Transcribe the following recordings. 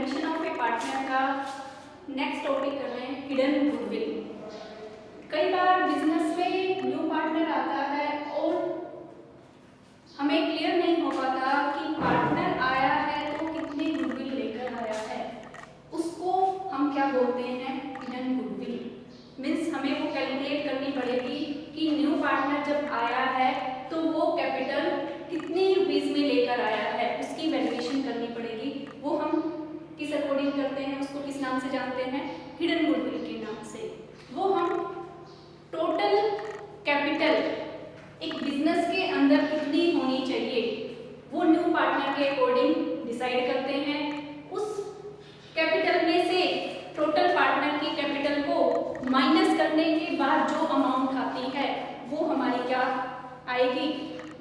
Admission of A partner का next topic कर रहे हैं, हिडन गुडविल। कई बार बिजनेस में न्यू पार्टनर आता है और हमें क्लियर नहीं हो पाता कि पार्टनर आया है तो कितनी गुडविल लेकर आया है, उसको हम क्या बोलते हैं, हिडन गुडविल। मीन्स हमें वो कैलकुलेट करनी पड़ेगी कि न्यू पार्टनर जब आया है तो वो कैपिटल कितनी रुपीस में लेकर आया है, उसकी वैल्यूएशन करनी पड़ेगी। वो हम किस अकॉर्डिंग करते हैं, उसको किस नाम से जानते हैं, हिडन गुडविल के नाम से। वो हम टोटल कैपिटल एक बिजनेस के अंदर कितनी होनी चाहिए वो न्यू पार्टनर के अकॉर्डिंग डिसाइड करते हैं। उस कैपिटल में से टोटल पार्टनर की कैपिटल को माइनस करने के बाद जो अमाउंट आती है वो हमारी क्या आएगी,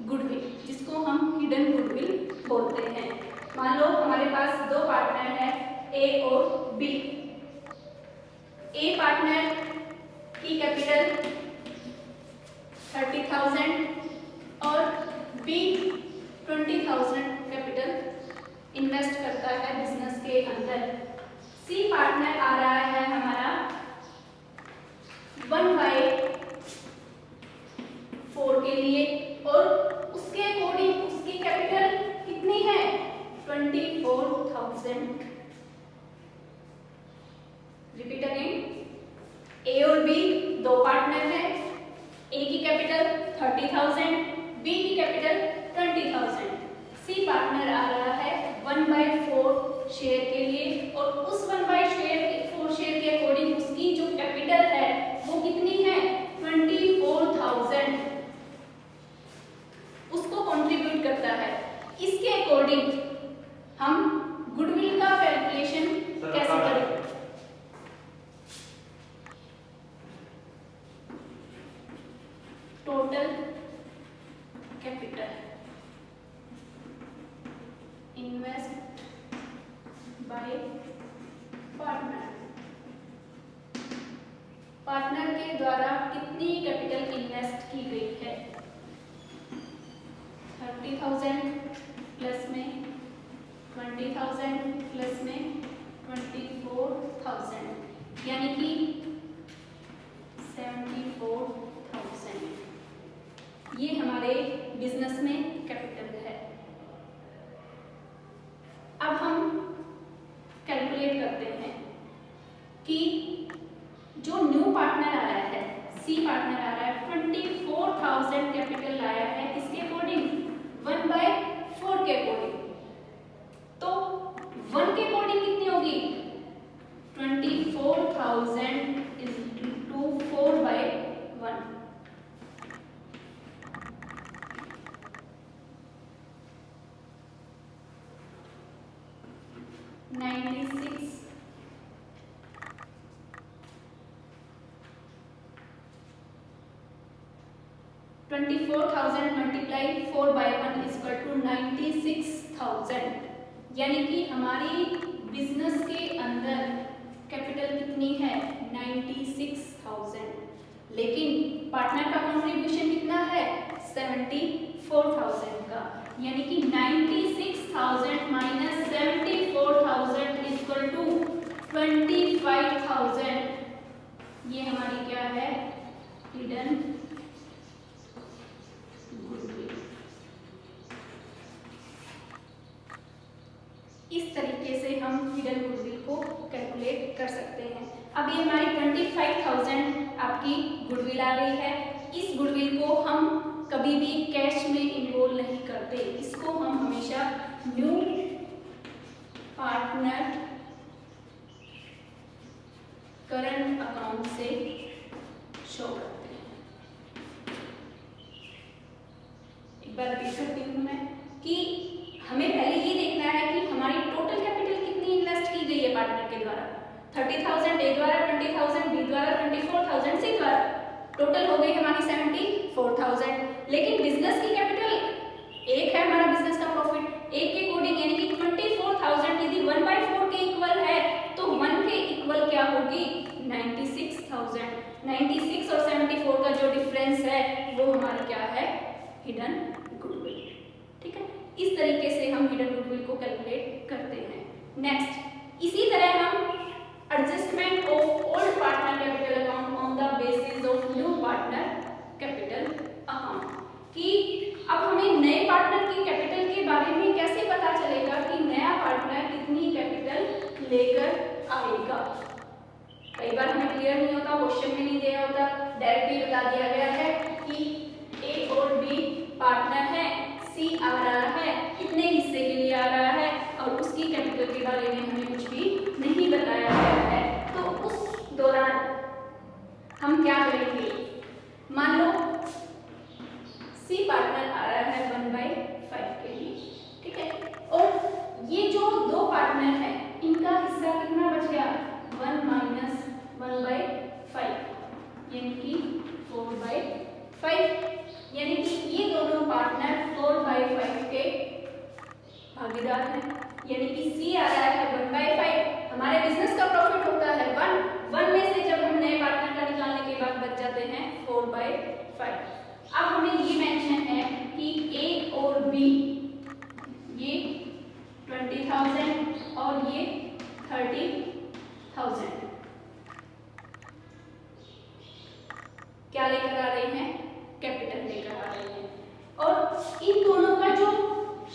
गुडविल, जिसको हम हिडन गुडविल बोलते हैं। मान लो हमारे पास दो पार्टनर है, ए और बी। ए पार्टनर की कैपिटल 30,000 और बी 20,000 कैपिटल इन्वेस्ट करता है बिजनेस के अंदर। सी पार्टनर आ रहा है हमारा 1/4 के लिए और उसके अकॉर्डिंग उसकी कैपिटल कितनी है, 24,000। रिपीट अगेन, ए और बी दो पार्टनर हैं। ए की कैपिटल 30,000, बी की कैपिटल 20,000। सी पार्टनर आ रहा है 1/4 शेयर के लिए और उस 1/4 शेयर के अकॉर्डिंग उसकी जो कैपिटल है वो कितनी है, 24,000 उसको कंट्रीब्यूट करता है। इसके अकॉर्डिंग हम गुडविल का कैलकुलेशन कैसे करें। Total capital invest bye partner, partner के द्वारा कितनी कैपिटल इन्वेस्ट की गई है, 30,000 प्लस में 20,000 प्लस में 24,000 यानी कि 74,000। ये हमारे बिजनेस में कैपिटल है। अब हम कैलकुलेट करते हैं कि जो न्यू पार्टनर आया है, सी पार्टनर आ रहा है 24,000 कैपिटल लाया है, किसके अकॉर्डिंग, 1/4 के अकॉर्डिंग। तो 1 के अकॉर्डिंग कितनी होगी, 24,000 into 4/1। 96 24,000 multiply 4/1 is equal to 96,000। यानी कि हमारी बिजनेस के अंदर कैपिटल कितनी है, 96,000। लेकिन पार्टनर का कंट्रीब्यूशन कितना है, 74,000 का। यानी कि 96,000 माइनस 74,000 इज इक्वल टू 25,000। ये हमारी क्या है, हिडन गुडविल। इस तरीके से हम हिडन गुडविल को कैलकुलेट कर सकते हैं। अब ये हमारी 25,000 आपकी गुडविल आ गई है। इस गुडविल को हम कभी भी कैश में इन्वॉल्व नहीं करते, इसको हम हमेशा न्यू पार्टनर करंट अकाउंट से शो करते हैं। एक बार रिपीट करती हूँ मैं कि हमें पहले ये देखना है कि हमारी टोटल कैपिटल कितनी इन्वेस्ट की गई है पार्टनर के द्वारा। 30,000 ए द्वारा, 20,000 बी द्वारा, 24,000 सी द्वारा, टोटल हो गई हमारी 74,000। लेकिन बिजनेस की कैपिटल एक है, हमारा बिजनेस का प्रॉफिट एक के अकॉर्डिंग यानी कि 24,000 यदि 1/4 के इक्वल है तो 1 के इक्वल क्या होगी, 96,000। 96 और 74 का जो डिफरेंस है वो हमारी क्या है, हिडन गुडविल। ठीक है, इस तरीके से हम हिडन गुडविल को कैलकुलेट करते हैं। नेक्स्ट, इसी तरह हम adjustment of old partner capital account on the basis of new partner capital account कि अब हमें नए पार्टनर की कैपिटल के बारे में कैसे पता चलेगा कि नया पार्टनर कितनी कैपिटल लेकर आएगा। कई बार हमें क्लियर नहीं होता, क्वेश्चन में नहीं दिया होता, डायरेक्टली बता दिया गया है कि ए और बी पार्टनर है, सी आ रहा है, कितने हिस्से के लिए आ रहा है और उसकी कैपिटल के बारे में हमें कुछ भी नहीं बताया गया है। तो उस दौरान हम क्या करेंगे, मान लो सी पार्टनर आ रहा है 1/5 के लिए, ठीक है, और ये जो दो पार्टनर है इनका हिस्सा कितना बच गया, 1 - 1/5 यानी कि 4/5, यानी कि ये दोनों पार्टनर 4/5 के भागीदार हैं। यानी कि सी आ रहा है 1/5, हमारे बिजनेस का प्रॉफिट होता है 1 में से जब हम नए पार्टनर का निकालने के बाद बच जाते हैं 4/5। अब हमें ये मेंशन है कि ए और बी ये 20,000 और ये 30,000 क्या लेकर आ रहे हैं, कैपिटल लेकर आ रहे हैं। और इन दोनों का जो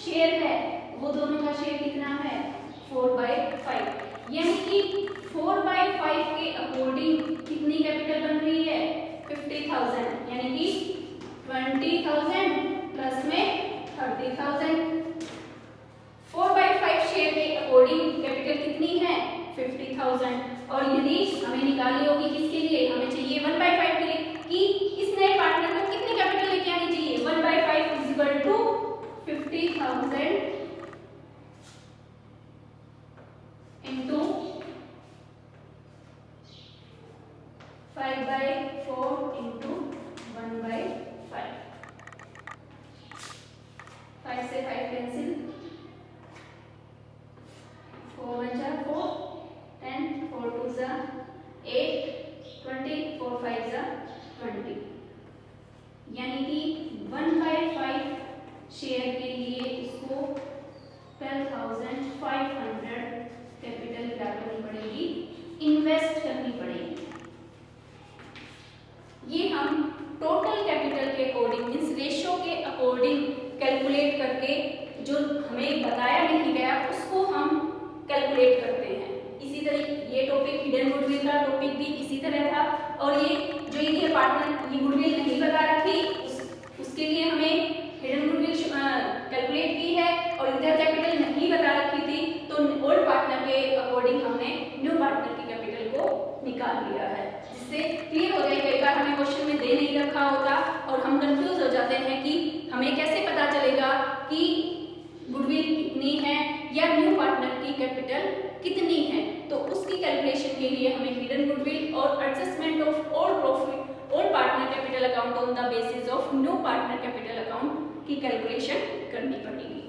शेयर है वो दोनों का शेयर कितना है, 4/5, यानी कि 4/5 के अकॉर्डिंग कितनी कैपिटल बन रही है, 50,000, यानी कि 20,000 प्लस में 30,000। 4/5 शेयर के अकॉर्डिंग कैपिटल कितनी है, 50,000। और यदि हमें निकालनी होगी किसके लिए, हमें चाहिए 1/5 के लिए कि इस नए पार्टनर को कितनी कैपिटल लेके आनी चाहिए, 1/5 = 50,000 इंटू 5/4 इंटू 1/5, 5 से 5 कैंसिल, 4 बचा 4, 10, 4 2 जा 8, 20, 4 5 जा 20, यानी कि 1/5 शेयर के लिए इसको 12,500 कैपिटल क्या करनी पड़ेगी, इन्वेस्ट करनी पड़ेगी। ये हम टोटल कैपिटल के अकॉर्डिंग, मींस रेशियो के अकॉर्डिंग कैलकुलेट करके जो हमें बताया नहीं गया उसको हम कैलकुलेट करते हैं। इसी तरह ये टॉपिक हिडन गुडविल का टॉपिक भी इसी तरह था। और ये जो ये पार्टनर ये गुडविल नहीं बता रखी उसके लिए हमें हिडन गुडविल कैलकुलेट की है और इधर कैपिटल नहीं बता रखी थी तो ओल्ड पार्टनर के अकॉर्डिंग हमने न्यू पार्टनर की कैपिटल को निकाल लिया है, जिससे क्लियर हो जाए। कई बार हमें क्वेश्चन में दे नहीं रखा होता और हम कंफ्यूज हो जाते हैं कि हमें कैसे पता चलेगा कि गुडविल कितनी है या न्यू पार्टनर की कैपिटल कितनी है। तो उसकी कैलकुलेशन के लिए हमें हिडन गुडविल और adjustment of old partner capital account on the basis of new partner capital account की कैलकुलेशन करनी पड़ेगी।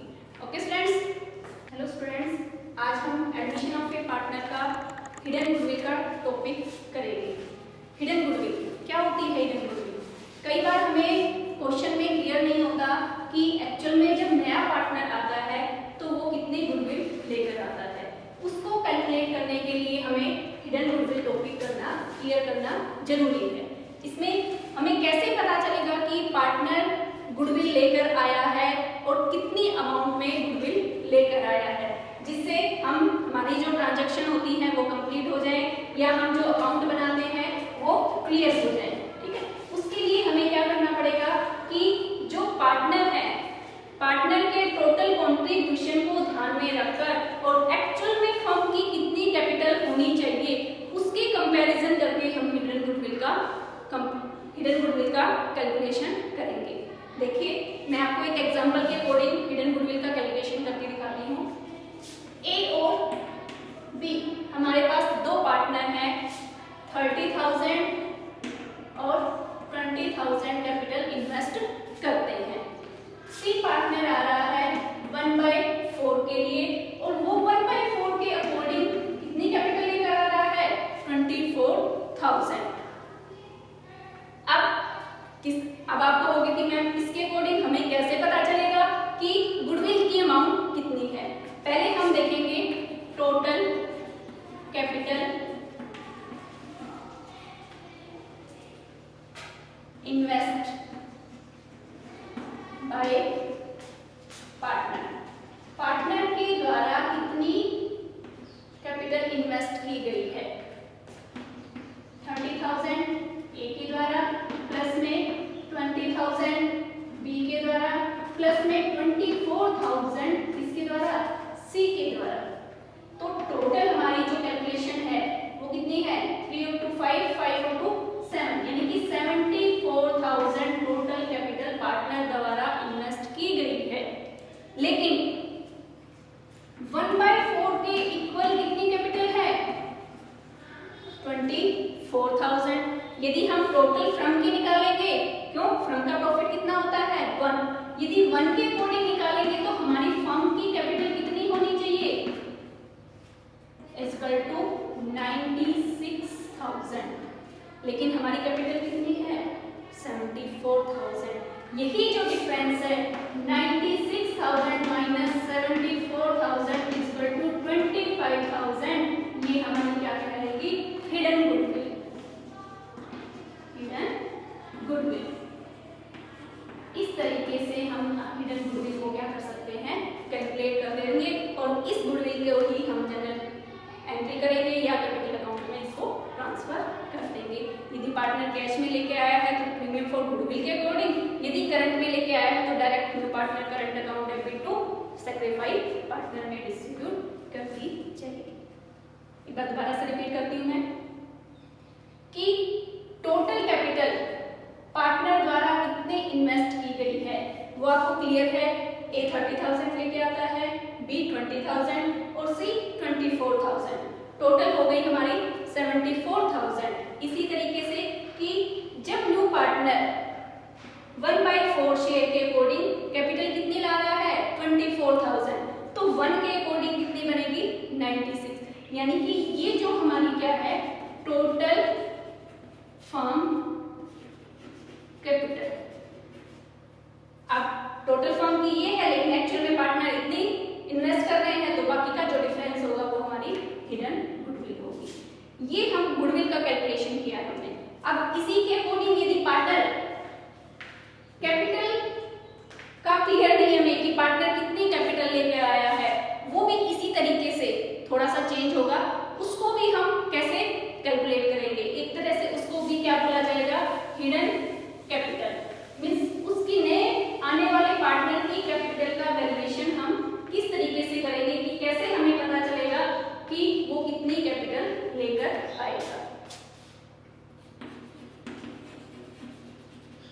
ओके स्टूडेंट्स, हेलो स्टूडेंट्स, आज हम एडमिशन ऑफ ए पार्टनर का हिडन गुडविल का टॉपिक करेंगे। हिडन गुडविल क्या होती है, हिडन गुडविल कई बार हमें क्वेश्चन में क्लियर नहीं होता कि एक्चुअल में जब नया पार्टनर आता है तो वो कितनी गुडविल लेकर आता है। उसको कैलकुलेट करने के लिए हमें हिडन गुडविल टॉपिक करना क्लियर करना जरूरी है। इसमें हमें कैसे पता चलेगा कि पार्टनर गुडविल लेकर आया है और कितनी अमाउंट में गुडविल लेकर आया है, जिससे हम हमारी जो ट्रांजैक्शन होती है वो कंप्लीट हो जाए या हम जो अकाउंट बनाते हैं वो क्लियर हो जाए। ठीक है, उसके लिए हमें क्या करना पड़ेगा कि जो पार्टनर है, पार्टनर के टोटल कॉन्ट्रीब्यूशन को ध्यान में रखकर और एक्चुअल में फर्म की कितनी कैपिटल होनी चाहिए उसके कंपैरिजन करके हम हिडन गुडविल का कैलकुलेशन करेंगे। देखिए, मैं आपको एक एग्जांपल के अकॉर्डिंग हिडन गुडविल का कैलकुलेशन करके दिखाती हूँ। ए और बी हमारे पास दो पार्टनर हैं, 30,000 और 20,000 कैपिटल इन्वेस्ट करते हैं। सी पार्टनर आ रहा है 1/4 के लिए और वो 1/4 के अकॉर्डिंग कितनी कैपिटल लेकर आ रहा है, 24,000। अब आप कहोगे कि मैम इसके अकॉर्डिंग हमें कैसे पता चलेगा कि गुडविल की अमाउंट कितनी है। पहले हम देखेंगे total invest bye partner, partner के द्वारा कितनी कैपिटल इन्वेस्ट की गई है? 30,000 ए के द्वारा, प्लस में 20,000 बी के द्वारा, प्लस में 24,000 इसके द्वारा, सी के द्वारा। तो टोटल हमारी जो कैलकुलेशन है वो कितनी है? 3 into 5, 5 into 7, यानी कि 74,000 टोटल कैपिटल पार्टनर द्वारा इन्वेस्ट की गई है। लेकिन 1/4 के इक्वल कितनी कैपिटल है? 24,000। यदि हम टोटल फ्रॉम की निकालेंगे, क्यों? फ्रॉम का प्रॉफिट कितना होता है? 1। यदि 1 के अकॉर्डिंग निकालेंगे तो हमारी फर्म की कैपिटल कितनी होनी चाहिए? Equal to 96,000। लेकिन हमारी कैपिटल कितनी है? 74,000। यही जो डिफरेंस है 96,000 माइनस 74,000 इक्वल टू 25,000, ये हमारी क्या कहलाएगी? Hidden goodwill. Hidden goodwill. इस तरीके से हम हिडन गुडविल को क्या कर सकते हैं? कैलकुलेट कर देंगे और इस गुडविल को ही हम जनरल एंट्री करेंगे या कैपिटल अकाउंट में इसको ट्रांसफर कर देंगे। यदि पार्टनर कैश में लेके आया है तो प्रीमियम फॉर गुडविल के अकॉर्डिंग, यदि करंट में लेके आया है तो direct new partner current account debit to sacrifice partner में डिस्ट्रीब्यूट कर दी जाएगी। एक बार दोबारा से रिपीट करती हूँ मैं कि टोटल कैपिटल पार्टनर द्वारा कितने इन्वेस्ट की गई है वो आपको क्लियर है। ए 30,000 लेके आता है, बी 20,000 और सी 24,000। टोटल हो गई हमारी 74,000। इसी तरीके से कि जब न्यू पार्टनर 1/4 शेयर के अकॉर्डिंग कैपिटल कितनी ला रहा है? 24,000, तो 1 के अकॉर्डिंग कितनी बनेगी? 96। यानी कि ये जो हमारी क्या है? Total firm capital. अब टोटल फर्म की ये है, लेकिन एक्चुअल में पार्टनर इतनी इन्वेस्ट कर रहे हैं तो बाकी का जो डिफरेंस होगा वो हमारी हिडन गुडविल होगी। ये हम गुडविल का कैलकुलेशन किया हमने। अब इसी के अकॉर्डिंग यदि पार्टनर कैपिटल का क्लियर नहीं हमें कि पार्टनर कितनी कैपिटल लेके आया है, वो भी इसी तरीके से थोड़ा सा चेंज होगा। उसको भी हम कैसे कैलकुलेट करेंगे? एक तरह से उसको भी क्या बोला जाएगा? Hidden capital. मींस उसकी नए आने वाले पार्टनर की कैपिटल का वैल्यूएशन हम किस तरीके से करेंगे कि कैसे हमें पता चलेगा कि वो कितनी कैपिटल लेकर आएगा।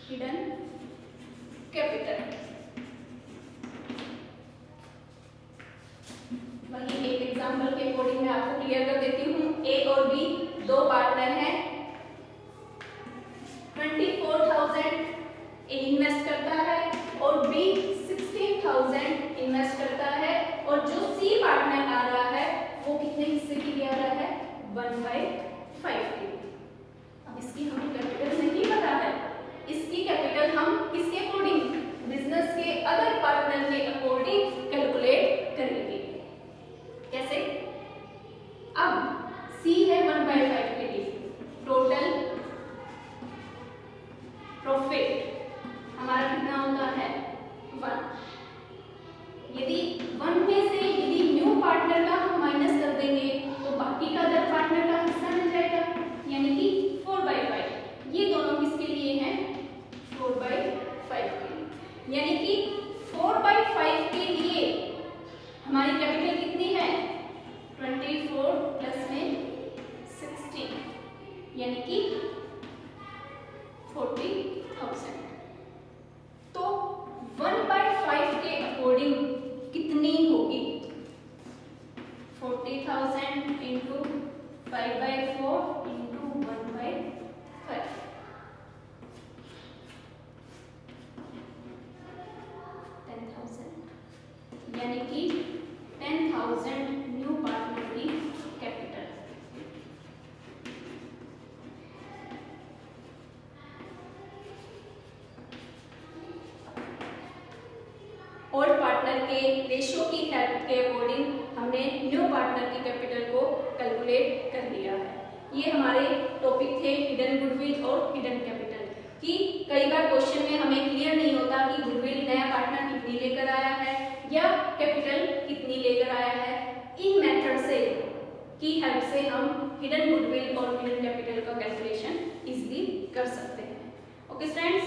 Hidden capital. वही एक एग्जांपल के अकॉर्डिंग मैं आपको क्लियर कर देती हूँ। ए और बी दो पार्टनर हैं। 24,000 ए इन्वेस्ट करता है और बी 16,000 इन्वेस्ट करता है, और जो सी पार्टनर आ रहा है वो कितने हिस्से की ले आ रहा है? 1/5 की। अब इसकी हमें कैपिटल नहीं पता है, इसकी कैपिटल हम किसके अकॉर्डिंग? बिजनेस के अदर पार्टनर के अकॉर्डिंग कैलकुलेट करेंगे। कैसे? अब सी है 1/5 के लिए, टोटल प्रॉफिट हमारा कितना होता है? 1। यदि 1 में से यदि न्यू पार्टनर का हम माइनस कर देंगे तो बाकी का अदर पार्टनर का हिस्सा मिल जाएगा, यानी कि 4/5। ये दोनों किसके लिए हैं? 4/5 के लिए। यानी कि 4/5 के लिए हमारी कैपिटल कितनी है? 24 प्लस में 16, यानी कि 40,000। तो 1/5 के अकॉर्डिंग कितनी होगी? 40,000 इंटू 5/4 इंटू 1/5, 10,000, यानी कि 10,000 न्यू पार्टनर की कैपिटल। ओल्ड पार्टनर के रेशियो की हेल्प के अकॉर्डिंग हमने न्यू पार्टनर की कैपिटल को कैलकुलेट कर लिया है। ये हमारे टॉपिक थे हिडन गुडविल और हिडन कैपिटल। कि कई बार क्वेश्चन में हमें क्लियर नहीं होता कि गुडविल नया पार्टनर कितनी लेकर आया है या कैपिटल कितनी लेकर आया है। इन मेथड से की हेल्प से हम हिडन गुडविल और हिडन कैपिटल का कैलकुलेशन इजीली कर सकते हैं। Okay friends,